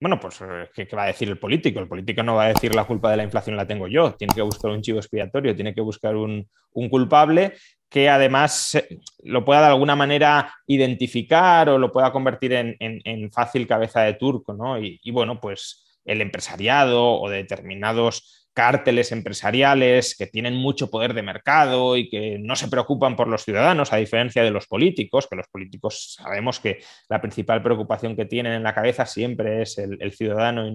Bueno, pues ¿qué va a decir el político? El político no va a decir la culpa de la inflación la tengo yo, tiene que buscar un chivo expiatorio, tiene que buscar un culpable que además lo pueda de alguna manera identificar o lo pueda convertir en fácil cabeza de turco, ¿no? Bueno, pues el empresariado o determinados cárteles empresariales que tienen mucho poder de mercado y que no se preocupan por los ciudadanos, a diferencia de los políticos, que los políticos sabemos que la principal preocupación que tienen en la cabeza siempre es el ciudadano.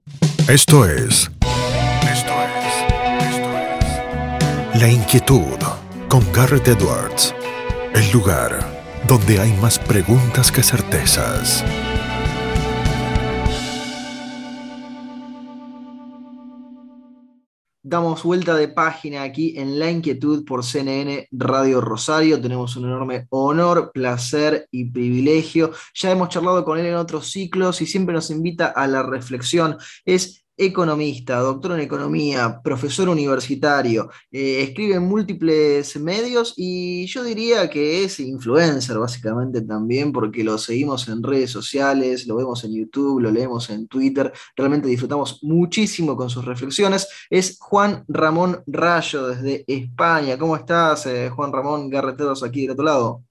Esto es, esto es La Inquietud con Garrett Edwards, el lugar donde hay más preguntas que certezas. Damos vuelta de página aquí en La Inquietud por CNN Radio Rosario. Tenemos un enorme honor, placer y privilegio. Ya hemos charlado con él en otros ciclos y siempre nos invita a la reflexión. Es economista, doctor en economía, profesor universitario, escribe en múltiples medios y yo diría que es influencer básicamente también porque lo seguimos en redes sociales, lo vemos en YouTube, lo leemos en Twitter. Realmente disfrutamos muchísimo con sus reflexiones. Es Juan Ramón Rayo desde España. ¿Cómo estás, Juan Ramón Garreteros, aquí del otro lado?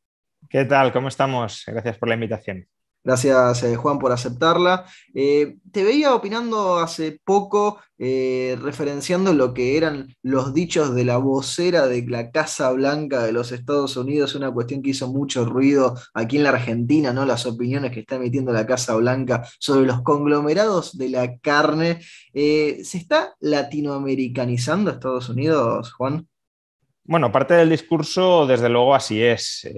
¿Qué tal? ¿Cómo estamos? Gracias por la invitación. Gracias, Juan, por aceptarla. Te veía opinando hace poco, referenciando lo que eran los dichos de la vocera de la Casa Blanca de los Estados Unidos, una cuestión que hizo mucho ruido aquí en la Argentina, ¿no? Las opiniones que está emitiendo la Casa Blanca sobre los conglomerados de la carne. ¿Se está latinoamericanizando Estados Unidos, Juan? Bueno, parte del discurso, desde luego, así es.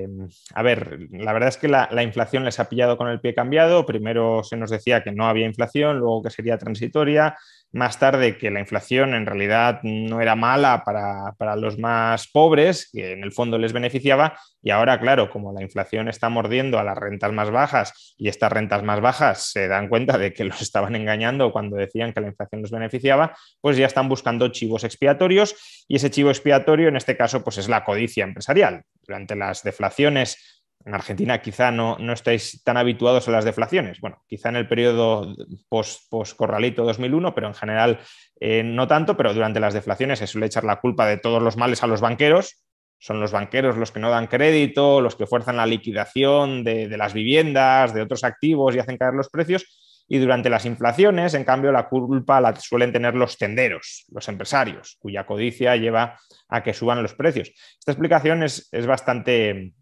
A ver, la verdad es que la inflación les ha pillado con el pie cambiado. Primero se nos decía que no había inflación, luego que sería transitoria. Más tarde que la inflación en realidad no era mala para los más pobres, que en el fondo les beneficiaba. Y ahora, claro, como la inflación está mordiendo a las rentas más bajas y estas rentas más bajas se dan cuenta de que los estaban engañando cuando decían que la inflación los beneficiaba, pues ya están buscando chivos expiatorios y ese chivo expiatorio en este caso pues es la codicia empresarial. Durante las deflaciones, en Argentina quizá no estáis tan habituados a las deflaciones, bueno, quizá en el periodo post-Corralito 2001, pero en general no tanto, pero durante las deflaciones se suele echar la culpa de todos los males a los banqueros. Son los banqueros los que no dan crédito, los que fuerzan la liquidación de las viviendas, de otros activos y hacen caer los precios. Y durante las inflaciones, en cambio, la culpa la suelen tener los tenderos, los empresarios, cuya codicia lleva a que suban los precios. Esta explicación es bastante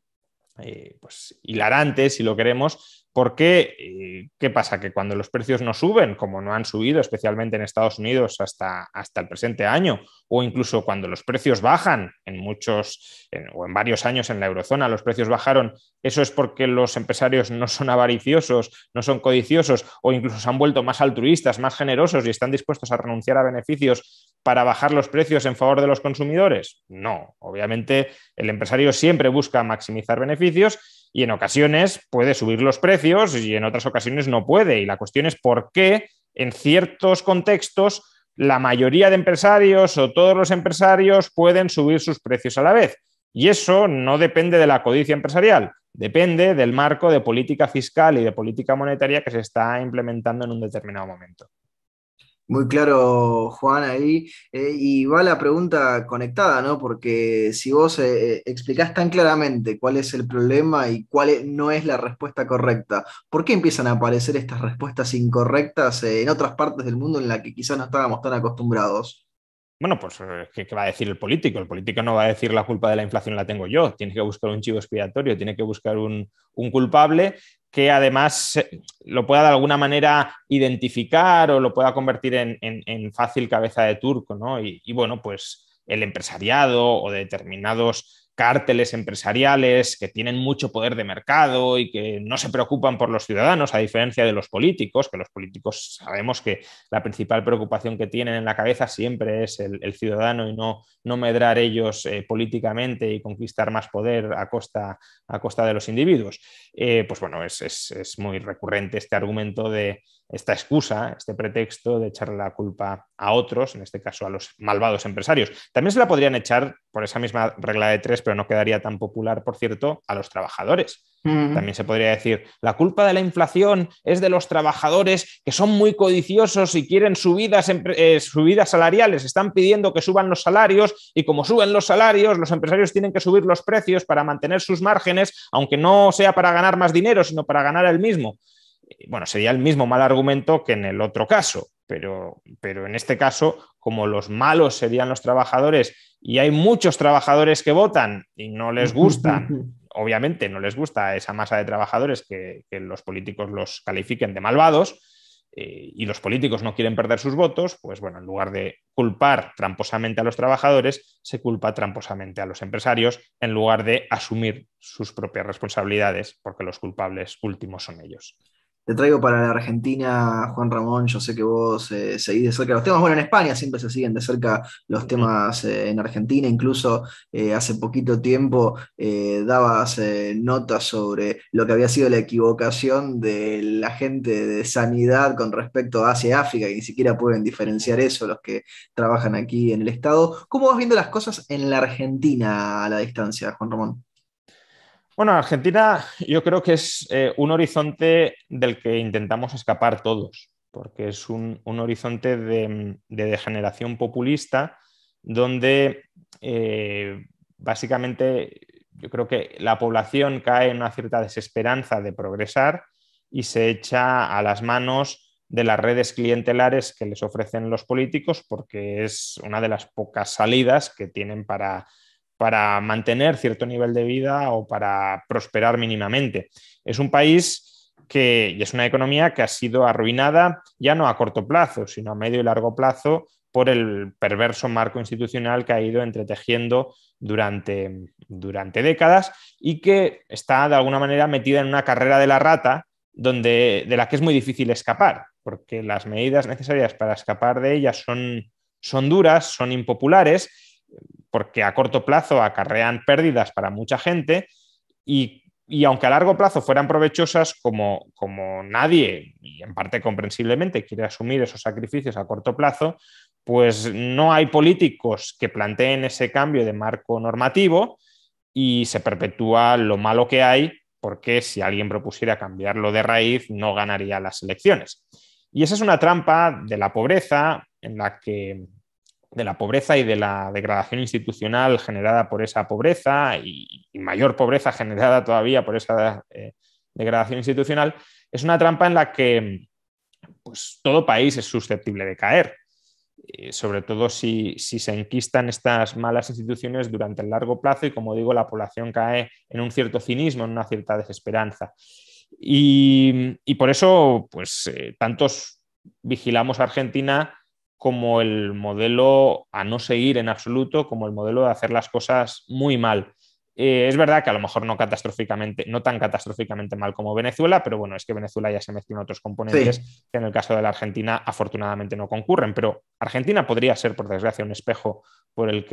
pues, hilarante, si lo queremos, porque ¿qué pasa? Que cuando los precios no suben, como no han subido, especialmente en Estados Unidos hasta el presente año, o incluso cuando los precios bajan o en varios años en la eurozona, los precios bajaron, eso es porque los empresarios no son avariciosos, no son codiciosos, o incluso se han vuelto más altruistas, más generosos y están dispuestos a renunciar a beneficios para bajar los precios en favor de los consumidores. No, obviamente el empresario siempre busca maximizar beneficios y en ocasiones puede subir los precios y en otras ocasiones no puede. Y la cuestión es por qué en ciertos contextos la mayoría de empresarios o todos los empresarios pueden subir sus precios a la vez. Y eso no depende de la codicia empresarial, depende del marco de política fiscal y de política monetaria que se está implementando en un determinado momento. Muy claro, Juan, ahí. Y va la pregunta conectada, ¿no? Porque si vos explicás tan claramente cuál es el problema y no es la respuesta correcta, ¿por qué empiezan a aparecer estas respuestas incorrectas en otras partes del mundo en la que quizás no estábamos tan acostumbrados? Bueno, pues ¿qué va a decir el político? El político no va a decir la culpa de la inflación la tengo yo, tiene que buscar un chivo expiatorio, tiene que buscar un culpable que además lo pueda de alguna manera identificar o lo pueda convertir en fácil cabeza de turco, ¿no? Bueno, pues el empresariado o determinados cárteles empresariales que tienen mucho poder de mercado y que no se preocupan por los ciudadanos, a diferencia de los políticos, que los políticos sabemos que la principal preocupación que tienen en la cabeza siempre es el ciudadano y no medrar ellos políticamente y conquistar más poder a costa de los individuos. Pues bueno, es muy recurrente este argumento esta excusa, este pretexto de echarle la culpa a otros, en este caso a los malvados empresarios. También se la podrían echar por esa misma regla de tres, pero no quedaría tan popular, por cierto, a los trabajadores. También se podría decir, la culpa de la inflación es de los trabajadores que son muy codiciosos y quieren subidas salariales, están pidiendo que suban los salarios y como suben los salarios, los empresarios tienen que subir los precios para mantener sus márgenes, aunque no sea para ganar más dinero, sino para ganar el mismo. Bueno, sería el mismo mal argumento que en el otro caso, pero en este caso, como los malos serían los trabajadores y hay muchos trabajadores que votan y no les gusta, obviamente no les gusta esa masa de trabajadores que los políticos los califiquen de malvados y los políticos no quieren perder sus votos, pues bueno, en lugar de culpar tramposamente a los trabajadores, se culpa tramposamente a los empresarios en lugar de asumir sus propias responsabilidades, porque los culpables últimos son ellos. Te traigo para la Argentina, Juan Ramón. Yo sé que vos seguís de cerca los temas. Bueno, en España siempre se siguen de cerca los temas en Argentina. Incluso hace poquito tiempo dabas notas sobre lo que había sido la equivocación de la gente de sanidad con respecto a Asia y África, que ni siquiera pueden diferenciar eso los que trabajan aquí en el Estado. ¿Cómo vas viendo las cosas en la Argentina a la distancia, Juan Ramón? Bueno, Argentina yo creo que es un horizonte del que intentamos escapar todos, porque es un horizonte de degeneración populista donde básicamente yo creo que la población cae en una cierta desesperanza de progresar y se echa a las manos de las redes clientelares que les ofrecen los políticos porque es una de las pocas salidas que tienen para mantener cierto nivel de vida o para prosperar mínimamente. Es un país y es una economía que ha sido arruinada ya no a corto plazo, sino a medio y largo plazo por el perverso marco institucional que ha ido entretejiendo durante décadas y que está de alguna manera metida en una carrera de la rata de la que es muy difícil escapar, porque las medidas necesarias para escapar de ellas son duras, son impopulares, porque a corto plazo acarrean pérdidas para mucha gente y aunque a largo plazo fueran provechosas, como nadie, y en parte comprensiblemente, quiere asumir esos sacrificios a corto plazo, pues no hay políticos que planteen ese cambio de marco normativo y se perpetúa lo malo que hay, porque si alguien propusiera cambiarlo de raíz, no ganaría las elecciones. Y esa es una trampa de la pobreza de la pobreza y de la degradación institucional generada por esa pobreza y mayor pobreza generada todavía por esa degradación institucional, es una trampa en la que pues, todo país es susceptible de caer, sobre todo si se enquistan estas malas instituciones durante el largo plazo y, como digo, la población cae en un cierto cinismo, en una cierta desesperanza. Y por eso, pues, tantos vigilamos a Argentina como el modelo a no seguir en absoluto, como el modelo de hacer las cosas muy mal. Es verdad que a lo mejor no tan catastróficamente mal como Venezuela, pero bueno, es que Venezuela ya se mezclan otros componentes Sí. que en el caso de la Argentina afortunadamente no concurren, pero Argentina podría ser, por desgracia, un espejo en el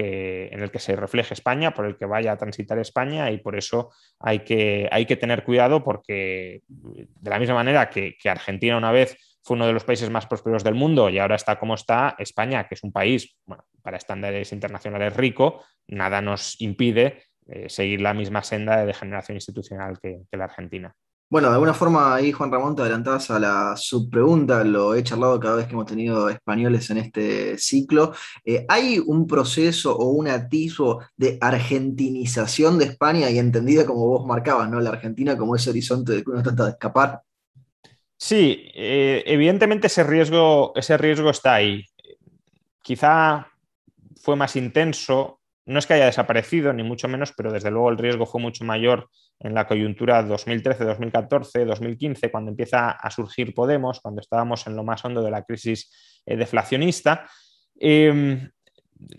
que se refleje España, por el que vaya a transitar España y por eso hay que tener cuidado porque de la misma manera que Argentina una vez fue uno de los países más prósperos del mundo y ahora está como está, España, que es un país, bueno, para estándares internacionales rico, nada nos impide seguir la misma senda de degeneración institucional que la Argentina. Bueno, de alguna forma ahí, Juan Ramón, te adelantabas a la subpregunta, lo he charlado cada vez que hemos tenido españoles en este ciclo. ¿Hay un proceso o un atisbo de argentinización de España y entendida como vos marcabas, ¿no? La Argentina como ese horizonte del que uno trata de escapar? Sí, evidentemente ese riesgo está ahí. Quizá fue más intenso, no es que haya desaparecido, ni mucho menos, pero desde luego el riesgo fue mucho mayor en la coyuntura 2013, 2014, 2015, cuando empieza a surgir Podemos, cuando estábamos en lo más hondo de la crisis deflacionista, de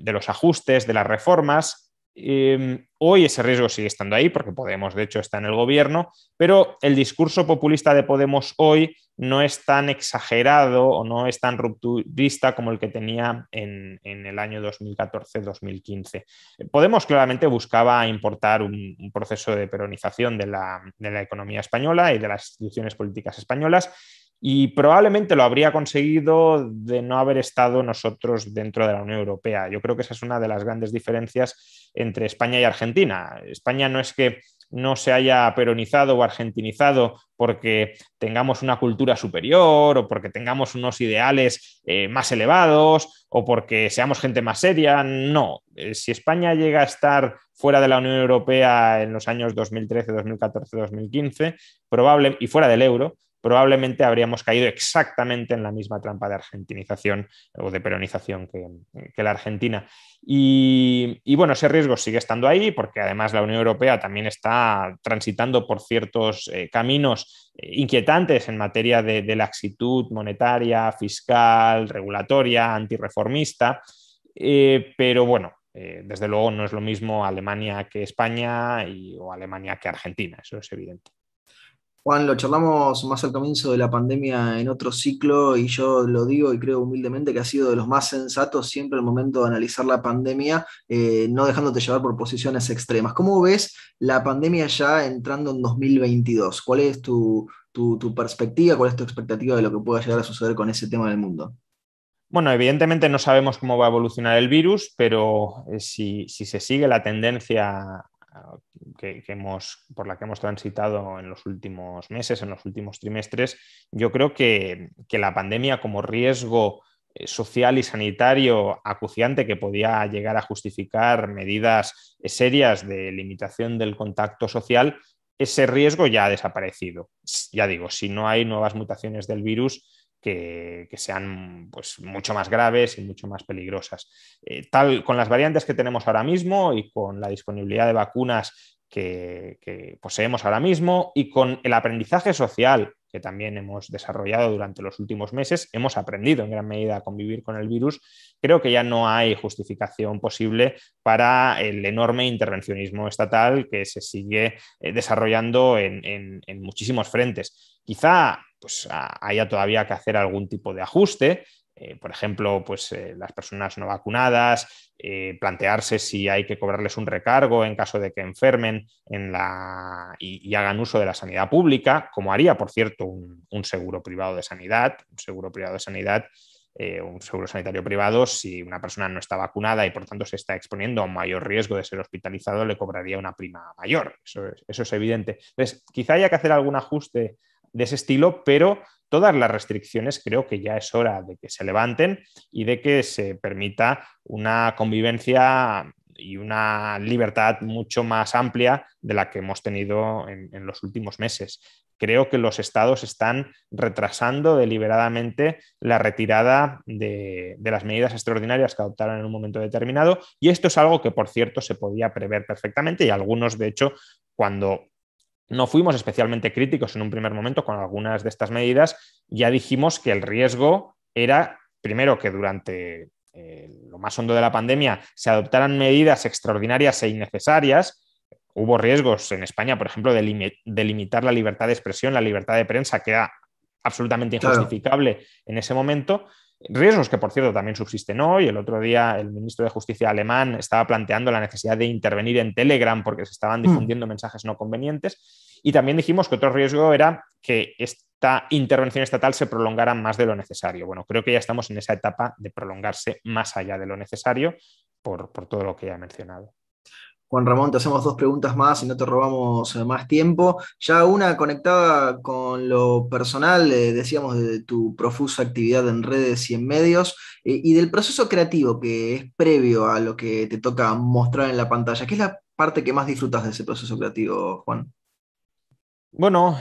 los ajustes, de las reformas. Hoy ese riesgo sigue estando ahí porque Podemos de hecho está en el gobierno, pero el discurso populista de Podemos hoy no es tan exagerado o no es tan rupturista como el que tenía en el año 2014-2015. Podemos claramente buscaba importar un proceso de peronización de la economía española y de las instituciones políticas españolas y probablemente lo habría conseguido de no haber estado nosotros dentro de la Unión Europea. Yo creo que esa es una de las grandes diferencias entre España y Argentina. España no es que no se haya peronizado o argentinizado porque tengamos una cultura superior o porque tengamos unos ideales más elevados o porque seamos gente más seria. No, si España llega a estar fuera de la Unión Europea en los años 2013, 2014, 2015, y fuera del euro, probablemente habríamos caído exactamente en la misma trampa de argentinización o de peronización que la Argentina. Y bueno, ese riesgo sigue estando ahí porque además la Unión Europea también está transitando por ciertos caminos inquietantes en materia de laxitud monetaria, fiscal, regulatoria, antirreformista. Pero bueno, desde luego no es lo mismo Alemania que España o Alemania que Argentina, eso es evidente. Juan, lo charlamos más al comienzo de la pandemia en otro ciclo y yo lo digo y creo humildemente que ha sido de los más sensatos siempre el momento de analizar la pandemia, no dejándote llevar por posiciones extremas. ¿Cómo ves la pandemia ya entrando en 2022? ¿Cuál es tu perspectiva, cuál es tu expectativa de lo que pueda llegar a suceder con ese tema en el mundo? Bueno, evidentemente no sabemos cómo va a evolucionar el virus, pero si se sigue la tendencia por la que hemos transitado en los últimos meses, en los últimos trimestres, yo creo que la pandemia como riesgo social y sanitario acuciante que podía llegar a justificar medidas serias de limitación del contacto social, ese riesgo ya ha desaparecido. Ya digo, si no hay nuevas mutaciones del virus, que sean pues, mucho más graves y mucho más peligrosas. Con las variantes que tenemos ahora mismo y con la disponibilidad de vacunas que poseemos ahora mismo y con el aprendizaje social que también hemos desarrollado durante los últimos meses, hemos aprendido en gran medida a convivir con el virus, creo que ya no hay justificación posible para el enorme intervencionismo estatal que se sigue desarrollando en muchísimos frentes. Quizá pues, haya todavía que hacer algún tipo de ajuste. Por ejemplo, pues, las personas no vacunadas, plantearse si hay que cobrarles un recargo en caso de que enfermen y hagan uso de la sanidad pública, como haría, por cierto, un seguro privado de sanidad, un seguro sanitario privado, si una persona no está vacunada y por tanto se está exponiendo a un mayor riesgo de ser hospitalizado, le cobraría una prima mayor. Eso es evidente. Entonces, quizá haya que hacer algún ajuste de ese estilo, pero todas las restricciones creo que ya es hora de que se levanten y de que se permita una convivencia y una libertad mucho más amplia de la que hemos tenido en los últimos meses. Creo que los estados están retrasando deliberadamente la retirada de las medidas extraordinarias que adoptaron en un momento determinado y esto es algo que, por cierto, se podía prever perfectamente y algunos, de hecho, cuando no fuimos especialmente críticos en un primer momento con algunas de estas medidas, ya dijimos que el riesgo era, primero, que durante lo más hondo de la pandemia se adoptaran medidas extraordinarias e innecesarias. Hubo riesgos en España, por ejemplo, de limitar la libertad de expresión, la libertad de prensa, que era absolutamente Claro. injustificable en ese momento. Riesgos que, por cierto, también subsisten hoy. El otro día el ministro de Justicia alemán estaba planteando la necesidad de intervenir en Telegram porque se estaban Mm. difundiendo mensajes no convenientes. Y también dijimos que otro riesgo era que esta intervención estatal se prolongara más de lo necesario. Bueno, creo que ya estamos en esa etapa de prolongarse más allá de lo necesario por todo lo que ya he mencionado. Juan Ramón, te hacemos dos preguntas más y no te robamos más tiempo. Ya una conectada con lo personal, decíamos de tu profusa actividad en redes y en medios, y del proceso creativo que es previo a lo que te toca mostrar en la pantalla. ¿Qué es la parte que más disfrutas de ese proceso creativo, Juan? Bueno,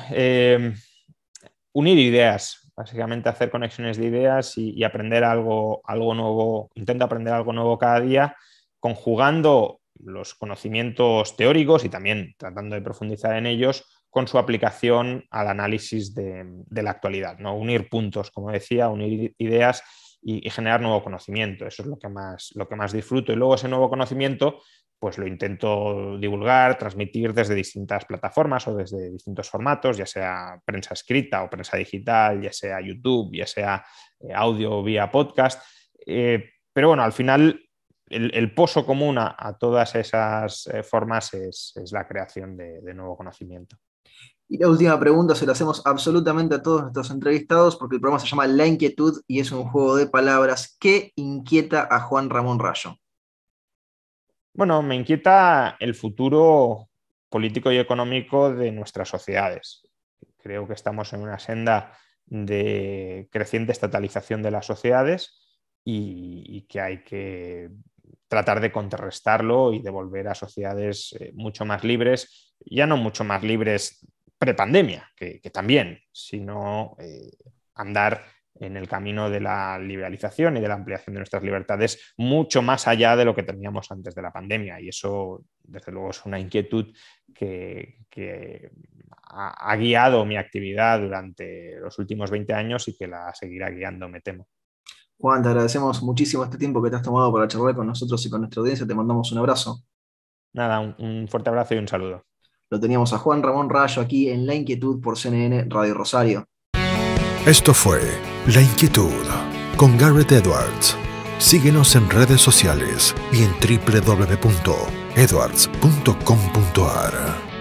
unir ideas, básicamente hacer conexiones de ideas y aprender algo nuevo. Intento aprender algo nuevo cada día, conjugando los conocimientos teóricos y también tratando de profundizar en ellos con su aplicación al análisis de la actualidad, ¿no? Unir puntos, como decía, unir ideas y generar nuevo conocimiento. Eso es lo que más disfruto. Y luego ese nuevo conocimiento pues lo intento divulgar, transmitir desde distintas plataformas o desde distintos formatos, ya sea prensa escrita o prensa digital, ya sea YouTube, ya sea audio vía podcast. Pero bueno, al final el pozo común a todas esas formas es la creación de nuevo conocimiento. Y la última pregunta se la hacemos absolutamente a todos nuestros entrevistados, porque el programa se llama La Inquietud y es un juego de palabras. ¿Qué inquieta a Juan Ramón Rayo? Bueno, me inquieta el futuro político y económico de nuestras sociedades. Creo que estamos en una senda de creciente estatalización de las sociedades y que hay que tratar de contrarrestarlo y de volver a sociedades mucho más libres, ya no mucho más libres prepandemia, que también, sino andar en el camino de la liberalización y de la ampliación de nuestras libertades mucho más allá de lo que teníamos antes de la pandemia. Y eso, desde luego, es una inquietud que ha guiado mi actividad durante los últimos 20 años y que la seguirá guiando, me temo. Juan, te agradecemos muchísimo este tiempo que te has tomado para charlar con nosotros y con nuestra audiencia. Te mandamos un abrazo. Nada, un fuerte abrazo y un saludo. Lo teníamos a Juan Ramón Rayo aquí en La Inquietud por CNN Radio Rosario. Esto fue La Inquietud con Garrett Edwards. Síguenos en redes sociales y en www.edwards.com.ar.